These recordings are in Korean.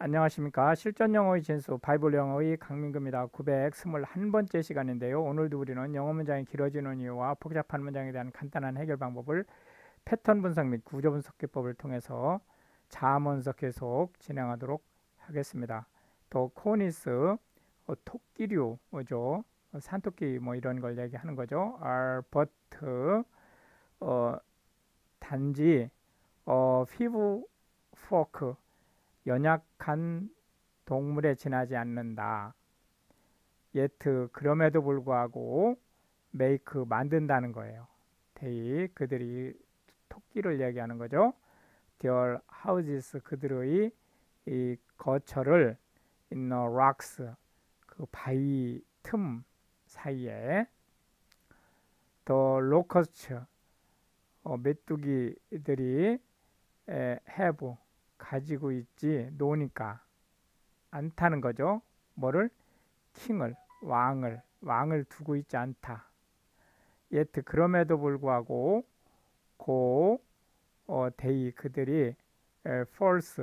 안녕하십니까. 실전 영어의 진수 바이블 영어의 강민구입니다. 921번째 시간인데요. 오늘도 우리는 영어 문장이 길어지는 이유와 복잡한 문장에 대한 간단한 해결 방법을 패턴 분석 및 구조 분석 기법을 통해서 자문서 계속 진행하도록 하겠습니다. 또 코니스, 토끼류죠. 산토끼 뭐 이런 걸 얘기하는 거죠. are but 어, 단지 피부 포크 연약한 동물에 지나지 않는다. yet 그럼에도 불구하고 make 만든다는 거예요. they 그들이 토끼를 얘기하는 거죠. their houses 그들의 이 거처를 in the rocks 그 바위 틈 사이에 the locusts 메뚜기들이 have 가지고 있지 노니까 않다는 거죠. 뭐를? 킹을 왕을 두고 있지 않다. yet 그럼에도 불구하고 고 they 그들이 false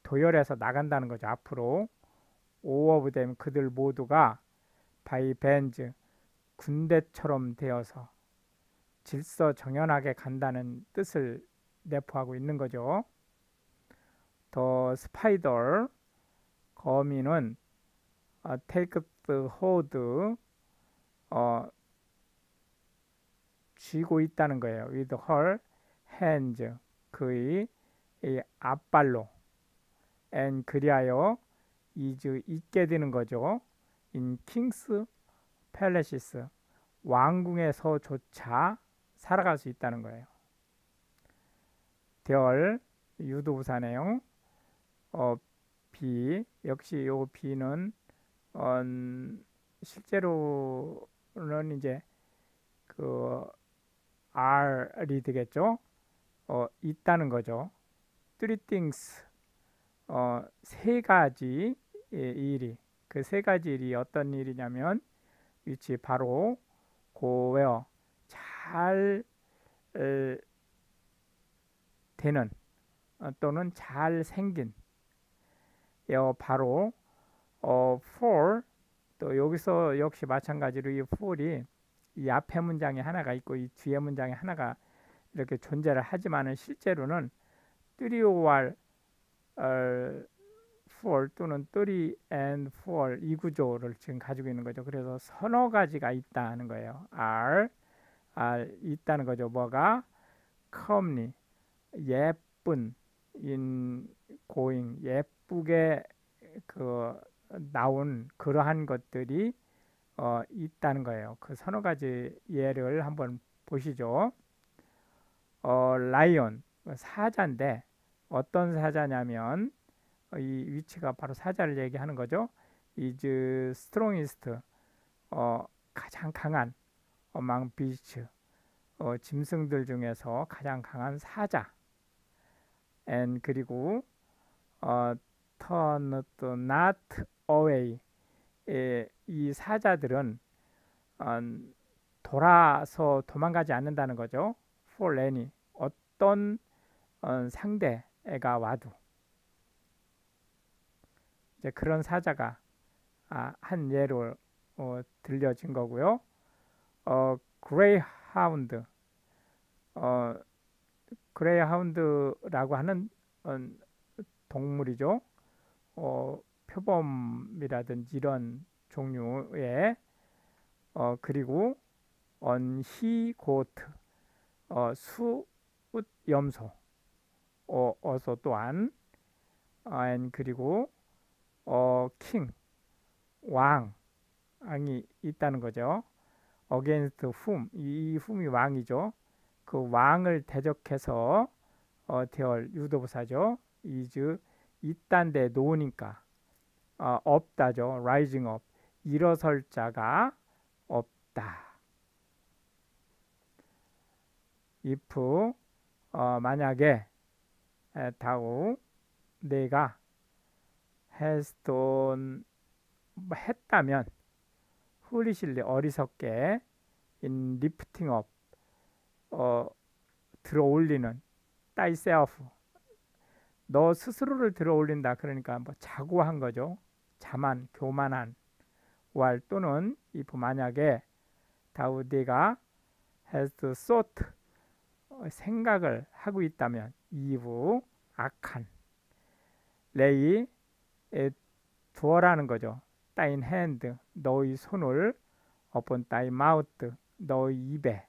도열해서 나간다는 거죠. 앞으로 all of them 그들 모두가 by bands 군대처럼 되어서 질서정연하게 간다는 뜻을 내포하고 있는 거죠. The spider 거미는 take the hold 쥐고 있다는 거예요. with her hands 그의 이 앞발로 and 그리하여 is 있게 되는 거죠. in king's palaces 왕궁에서조차 살아갈 수 있다는 거예요. 별 유도부사네요. 비 역시 요 비는 실제로는 이제 그 R이 되겠죠. 있다는 거죠. Three things 세 가지 일이 그 세 가지 일이 어떤 일이냐면 위치 바로 고웨어 잘 되는 또는 잘 생긴 바로 for 또 여기서 역시 마찬가지로 이 for이 이 앞에 문장에 하나가 있고 이 뒤에 문장에 하나가 이렇게 존재를 하지만은 실제로는 3or for 또는 3 and 4 이 구조를 지금 가지고 있는 거죠. 그래서 서너 가지가 있다는 거예요. are 있다는 거죠. 뭐가 comely 예쁜 in going 예쁘게 그 나온 그러한 것들이 있다는 거예요. 그 서너 가지 예를 한번 보시죠. 라이온 사자인데 어떤 사자냐면 이 위치가 바로 사자를 얘기하는 거죠. is strongest 가장 강한 among beasts 짐승들 중에서 가장 강한 사자. and 그리고 turn not away 이 사자들은 돌아서 도망가지 않는다는 거죠. for any 어떤 상대가 와도 이제 그런 사자가 한 예로 들려진 거고요. 그레이하운드 그레이하운드라고 하는 동물이죠. 표범이라든지 이런 종류의 그리고 언히고트 수웃염소 어서 또한 그리고 킹 왕이 있다는 거죠. against whom 이 whom이 왕이죠. 그 왕을 대적해서 대얼 유도부사죠. is 있단데 놓으니까 없다죠. rising up 일어설 자가 없다. if 만약에 다우 내가 has done 했다면 foolishly 어리석게 in lifting up 들어 올리는 thyself 너 스스로를 들어 올린다. 그러니까 뭐 자고한 거죠. 자만, 교만한 왈 또는 if 만약에 다우디가 has thought 생각을 하고 있다면 이브 악한 레이 두어라는 거죠. thine hand 너의 손을 upon thy mouth 너의 입에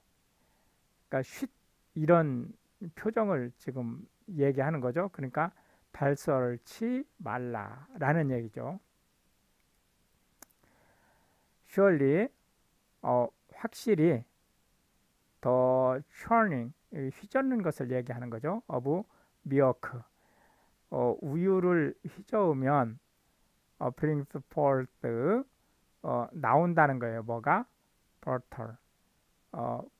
그러니까 쉿 이런 표정을 지금 얘기하는 거죠. 그러니까 발설을 치 말라라는 얘기죠. surely 확실히 더 churning 휘젓는 것을 얘기하는 거죠. of milk 우유를 휘저으면 brings forth 나온다는 거예요. 뭐가? butter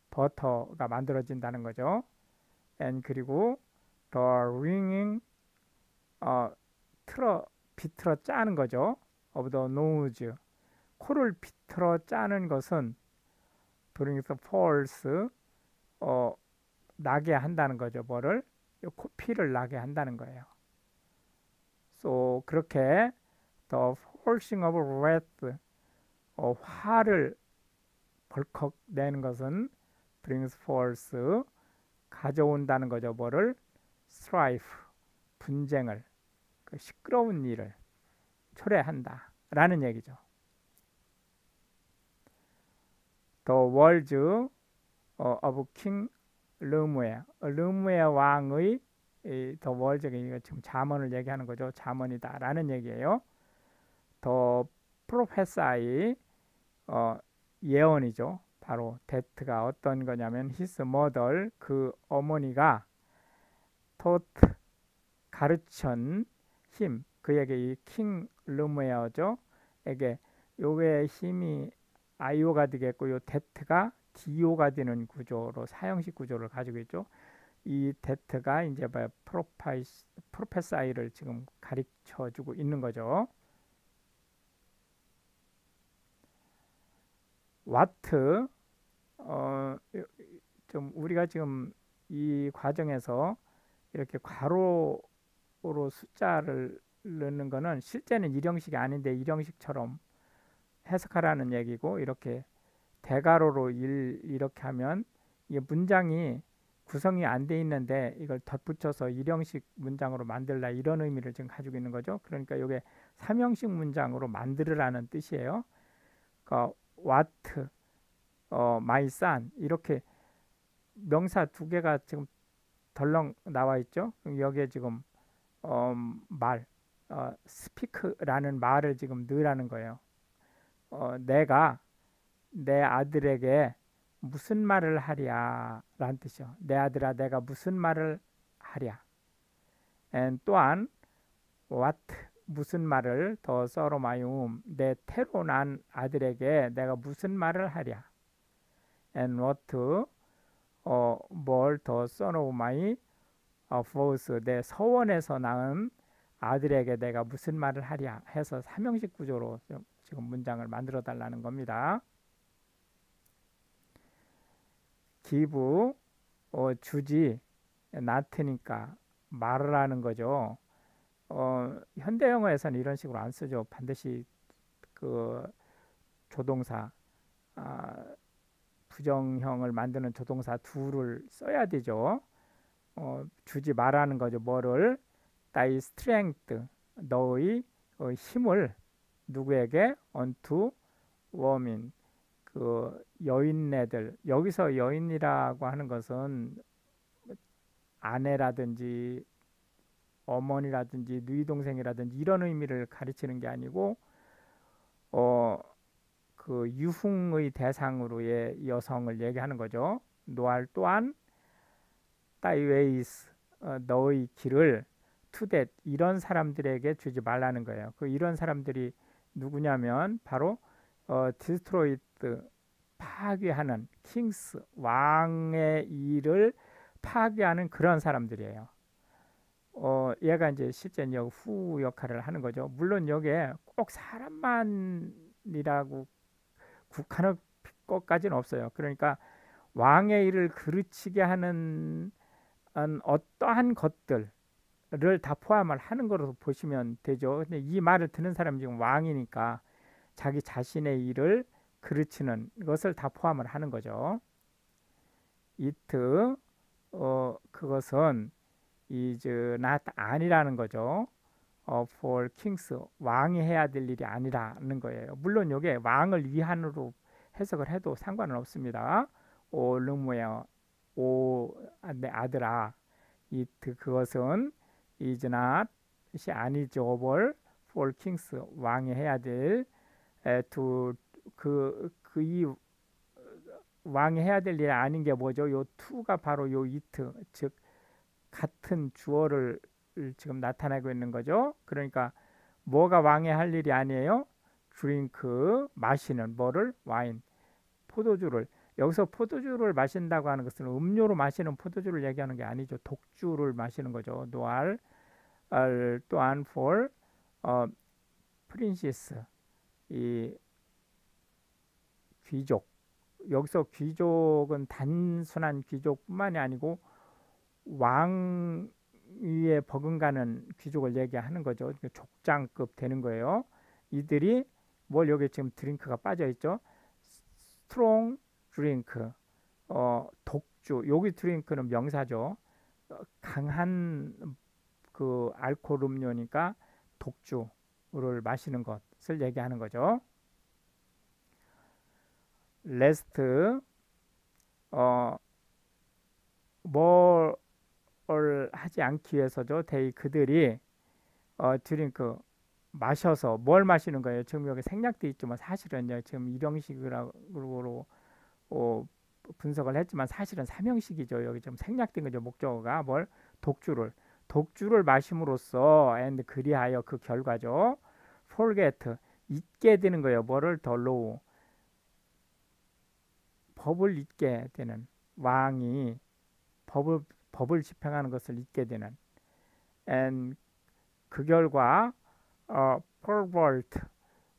버터가 만들어진다는 거죠. and 그리고 the ringing 비틀어 짜는 거죠. of the nose 코를 비틀어 짜는 것은 brings forth 나게 한다는 거죠. 뭐를? 코피를 나게 한다는 거예요. so 그렇게 the forcing of wrath 화를 벌컥 내는 것은 brings forth 가져온다는 거죠. 뭐를? strife 분쟁을 그 시끄러운 일을 초래한다 라는 얘기죠. The words of King 르무에 르무의 왕의 The words가 지금 잠언을 얘기하는 거죠. 잠언이다 라는 얘기예요. The prophesy 예언이죠. 바로 that가 어떤 거냐면 his mother 그 어머니가 taught 가르친 him 그에게 이 킹 르무에어죠. 에게 요게 힘이 i오가 되겠고 요 that가 do가 되는 구조로 사형식 구조를 가지고 있죠. 이 that가 이제 프로페사이를 지금 가르쳐 주고 있는 거죠. what 좀 우리가 지금 이 과정에서 이렇게 괄호로 숫자를 넣는 거는 실제는 일형식이 아닌데 일형식처럼 해석하라는 얘기고 이렇게 대괄호로 이렇게 하면 이게 문장이 구성이 안 돼 있는데 이걸 덧붙여서 일형식 문장으로 만들라 이런 의미를 지금 가지고 있는 거죠. 그러니까 이게 삼형식 문장으로 만들으라는 뜻이에요. 그러니까 what, my son 이렇게 명사 두 개가 지금 덜렁 나와 있죠. 여기에 지금 말, speak라는 말을 지금 넣으라는 거예요. 내가 내 아들에게 무슨 말을 하랴 라는 뜻이요. 내 아들아 내가 무슨 말을 하랴. and 또한 what 무슨 말을 더 썰어 마이움 내 태로 난 아들에게 내가 무슨 말을 하랴. and what 뭘 더 썰어 마이 force 내 서원에서 낳은 아들에게 내가 무슨 말을 하랴 해서 삼형식 구조로 지금 문장을 만들어 달라는 겁니다. give 주지 not니까 말을 하는 거죠. 현대 영어에서는 이런 식으로 안 쓰죠. 반드시 그 조동사 부정형을 만드는 조동사 do를 써야 되죠. 주지 말하는 거죠. 뭐를? thy strength 너의 힘을 누구에게? unto women 그 여인네들 여기서 여인이라고 하는 것은 아내라든지 어머니라든지 누이 동생이라든지 이런 의미를 가르치는 게 아니고 그 유흥의 대상으로의 여성을 얘기하는 거죠. 노알 또한 thy ways 너의 길을 to that 이런 사람들에게 주지 말라는 거예요. 그 이런 사람들이 누구냐면 바로 destroyed 파괴하는 kings 왕의 일을 파괴하는 그런 사람들이에요. 얘가 이제 실제 후 역할을 하는 거죠. 물론 여기에 꼭 사람만이라고 국한할 것까지는 없어요. 그러니까 왕의 일을 그르치게 하는 어떠한 것들 다 포함을 하는 거로 보시면 되죠. 근데 이 말을 듣는 사람이 지금 왕이니까 자기 자신의 일을 그르치는 것을 다 포함을 하는 거죠. it 그것은 is not 아니라는 거죠. for kings 왕이 해야 될 일이 아니라는 거예요. 물론 이게 왕을 위한으로 해석을 해도 상관은 없습니다. 오 르무야 오 내 아들아 it 그것은 is not 이 아니죠 for kings 왕이 해야 될 to 이 왕이 해야 될 일이 아닌 게 뭐죠? 요 to가 바로 요 it 즉 같은 주어를 지금 나타내고 있는 거죠. 그러니까 뭐가 왕의 할 일이 아니에요? drink 마시는 뭐를 와인 포도주를 여기서 포도주를 마신다고 하는 것은 음료로 마시는 포도주를 얘기하는 게 아니죠. 독주를 마시는 거죠. 노알 또한 for 프린시스 이 귀족 여기서 귀족은 단순한 귀족뿐만이 아니고 왕위에 버금가는 귀족을 얘기하는 거죠. 족장급 되는 거예요. 이들이 뭘 여기 지금 드링크가 빠져 있죠. 스트롱 드링크 독주 여기 드링크는 명사죠. 강한 그 알코올 음료니까 독주를 마시는 것을 얘기하는 거죠. 레스트 뭘 하지 않기 위해서죠. 그들이 드링크 마셔서 뭘 마시는 거예요. 지금 여기 생략돼 있지만 사실은요. 지금 일형식으로 분석을 했지만 사실은 삼형식이죠. 여기 좀 생략된 거죠. 목적어가 뭘 독주를 마심으로써 and 그리하여 그 결과죠. forget 잊게 되는 거예요. 뭐를 더 low 법을 잊게 되는 왕이 법을 집행하는 것을 잊게 되는 and 그 결과 pervert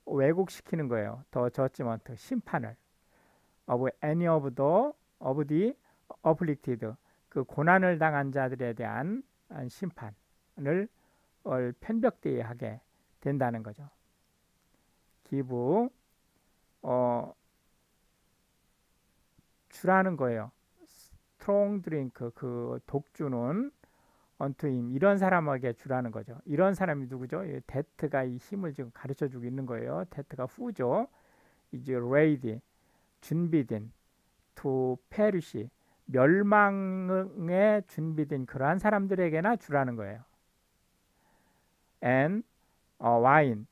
왜곡시키는 거예요. 더 judgment 심판을 of any of the afflicted 그 고난을 당한 자들에 대한 심판을 편벽대하게 된다는 거죠. give 주라는 거예요. strong drink 그 독주는 unto him 이런 사람에게 주라는 거죠. 이런 사람이 누구죠? that가 이 힘을 지금 가르쳐 주고 있는 거예요. that가 who죠. 이제 ready 준비된 to perish 멸망에 준비된 그러한 사람들에게나 주라는 거예요. and wine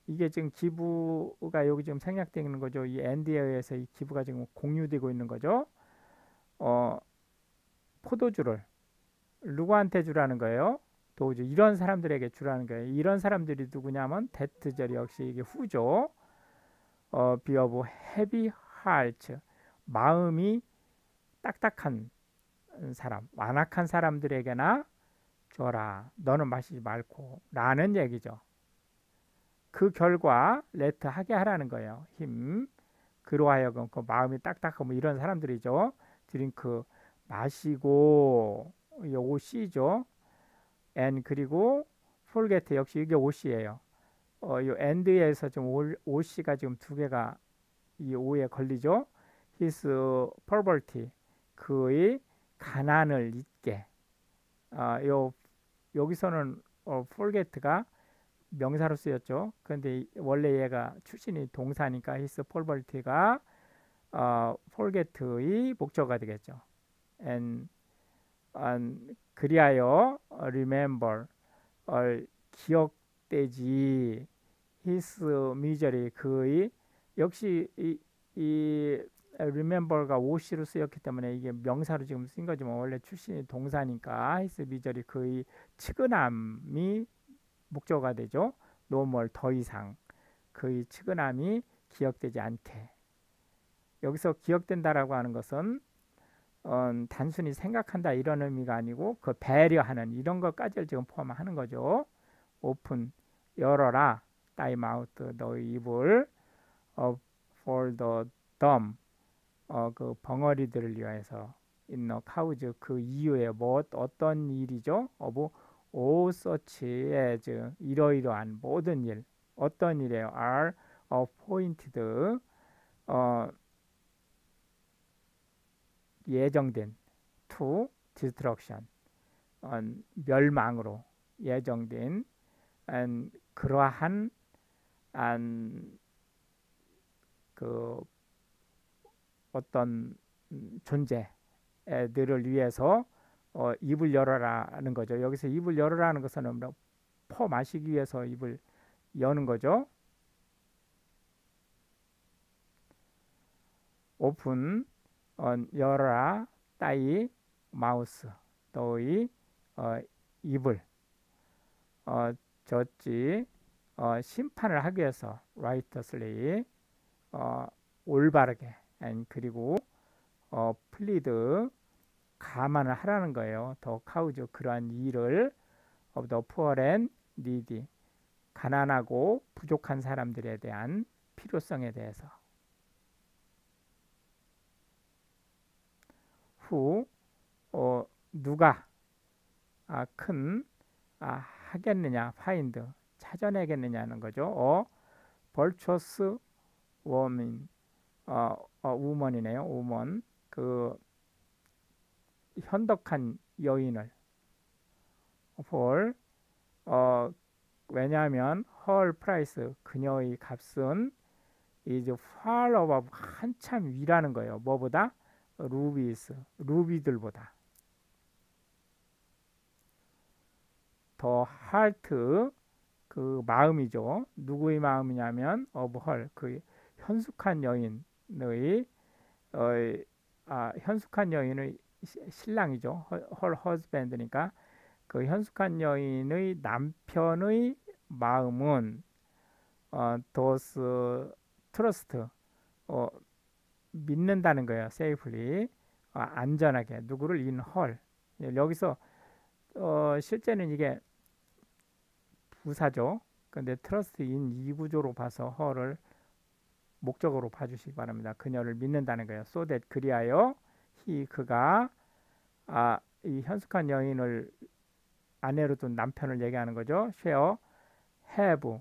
이게 지금 기부가 여기 지금 생략되어 있는 거죠. 이 and에 의해서 이 기부가 지금 공유되고 있는 거죠. 포도주를 누구한테 주라는 거예요? 도주 이런 사람들에게 주라는 거예요. 이런 사람들이 누구냐면 데트절 역시 이게 후죠. be of heavy heart 마음이 딱딱한 사람, 완악한 사람들에게나 줘라. 너는 마시지 말고 라는 얘기죠. 그 결과 let 하게 하라는 거예요. 힘 그로 하여금 그 마음이 딱딱하고 뭐 이런 사람들이죠. 드링크 마시고 이게 OC죠. and 그리고 forget 역시 이게 OC예요. 이 and에서 좀 OC가 지금 두 개가 이 O에 걸리죠. his poverty 그의 가난을 잊게. 여기서는 forget가 명사로 쓰였죠. 그런데 원래 얘가 출신이 동사니까 his poverty가 forget의 목적어가 되겠죠. and 그리하여 remember 기억되지 his misery 그의 역시 이 remember가 OC로 쓰였기 때문에 이게 명사로 지금 쓴 거지만 원래 출신이 동사니까 his misery 그의 측은함이 목적어가 되죠. no more 더 이상 그의 측은함이 기억되지 않게 여기서 기억된다라고 하는 것은 단순히 생각한다 이런 의미가 아니고 그 배려하는 이런 것까지를 지금 포함하는 거죠. 오픈 열어라 thy mouth 너의 입을 for the dumb 그 벙어리들을 위해서 in the cause 그 이유에 뭐 어떤 일이죠? of all such as 이러이러한 모든 일 어떤 일이에요? are appointed 예정된 to destruction 멸망으로 예정된 그러한 그 어떤 존재들을 위해서 입을 열어라는 거죠. 여기서 입을 열어라는 것은 퍼 마시기 위해서 입을 여는 거죠. 오픈 열어라 따이 마우스 너의 입을 젖지 심판을 하기 위해서 righteously 올바르게 그리고 플리드 감안을 하라는 거예요. 더 카우즈 그러한 일을 of the poor and needy 가난하고 부족한 사람들에 대한 필요성에 대해서 후 누가 큰 하겠느냐 find 찾아내겠느냐는 거죠. virtuous woman woman이네요. woman 그 현덕한 여인을 for 왜냐하면 her price 그녀의 값은 is far above 한참 위라는 거예요. 뭐보다? rubies 루비들보다 더 heart 그 마음이죠. 누구의 마음이냐면 of her 그 현숙한 여인의 현숙한 여인의 신랑이죠. her husband니까 그 현숙한 여인의 남편의 마음은 those trust 믿는다는 거예요. safely 안전하게 누구를 in her 여기서 실제는 이게 부사죠. 근데 trust in 이 구조로 봐서 her를 목적으로 봐주시기 바랍니다. 그녀를 믿는다는 거예요. so that 그리하여 그가 이 현숙한 여인을 아내로 둔 남편을 얘기하는 거죠. share have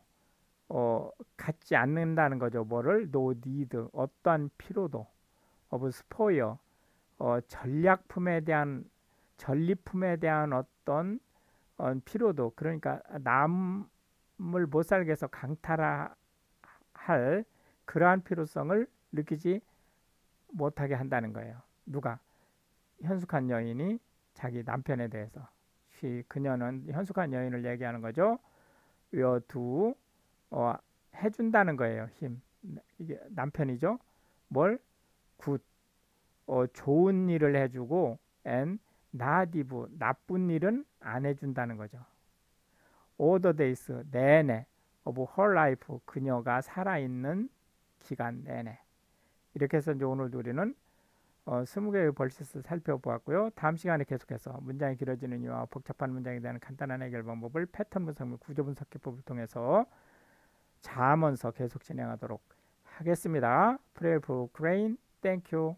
갖지 않는다는 거죠. 뭐를 no need 어떠한 필요도 of spoil 전리품에 대한 어떤 필요도 그러니까 남을 못 살게 해서 강탈할 그러한 필요성을 느끼지 못하게 한다는 거예요. 누가? 현숙한 여인이 자기 남편에 대해서 그녀는 현숙한 여인을 얘기하는 거죠. 두 해준다는 거예요. 힘 이게 남편이죠. 뭘? 굿 좋은 일을 해주고 나디브 나쁜 일은 안 해준다는 거죠. all the days 내내 of her life 그녀가 살아있는 기간 내내 이렇게 해서 이제 오늘도 우리는 20개의 벌시스 살펴보았고요. 다음 시간에 계속해서 문장이 길어지는 이유와 복잡한 문장에 대한 간단한 해결 방법을 패턴 분석 및 구조 분석 기법을 통해서 자문서 계속 진행하도록 하겠습니다. Pray for Ukraine. Thank you.